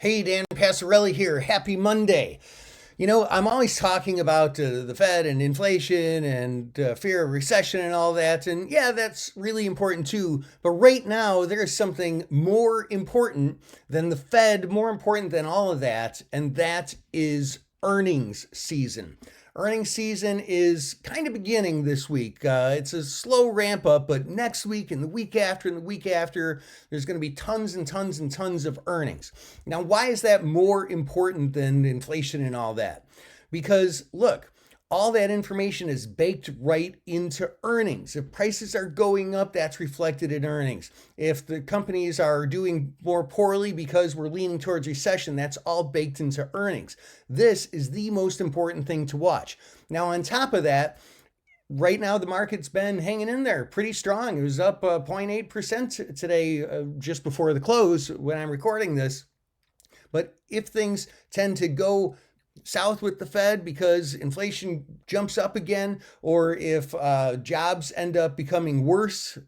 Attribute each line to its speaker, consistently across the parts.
Speaker 1: Hey, Dan Passarelli here. Happy Monday. You know, I'm always talking about the Fed and inflation and fear of recession and all that. And yeah, that's really important too. But right now, there's something more important than the Fed, more important than all of that. And that is earnings season. Earnings season is kind of beginning this week. It's a slow ramp up, but next week and the week after and the week after, there's going to be tons and tons and tons of earnings. Now, why is that more important than inflation and all that? Because look, all that information is baked right into earnings. If prices are going up, that's reflected in earnings. If the companies are doing more poorly because we're leaning towards recession, that's all baked into earnings. This is the most important thing to watch. Now, on top of that, right now the market's been hanging in there pretty strong. It was up 0.8% today, just before the close when I'm recording this. But if things tend to go south with the Fed because inflation jumps up again, or if jobs end up becoming worse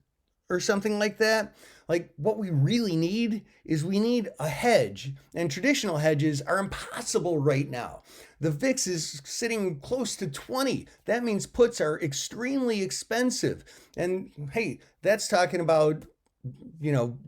Speaker 1: or something like that, like what we really need is we need a hedge. And traditional hedges are impossible right now. The VIX is sitting close to 20. That means puts are extremely expensive. And hey, that's talking about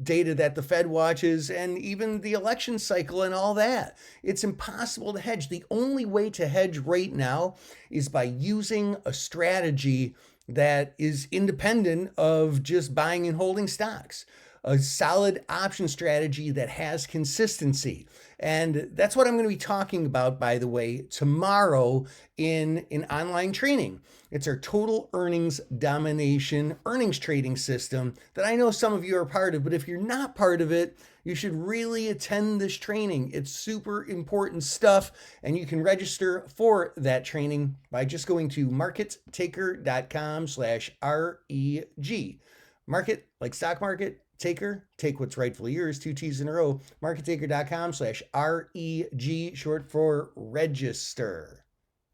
Speaker 1: data that the Fed watches and even the election cycle and all that. It's impossible to hedge. The only way to hedge right now is by using a strategy that is independent of just buying and holding stocks. A solid option strategy that has consistency. And that's what I'm going to be talking about, by the way, tomorrow in an online training. It's our total earnings domination earnings trading system that I know some of you are part of, but if you're not part of it, you should really attend this training. It's super important stuff, and you can register for that training by just going to markettaker.com/REG. Market, like stock market, Taker, take what's rightfully yours, two T's in a row, markettaker.com/REG, short for register.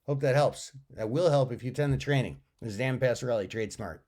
Speaker 1: Hope that helps. That will help if you attend the training. This is Dan Passarelli, Trade Smart.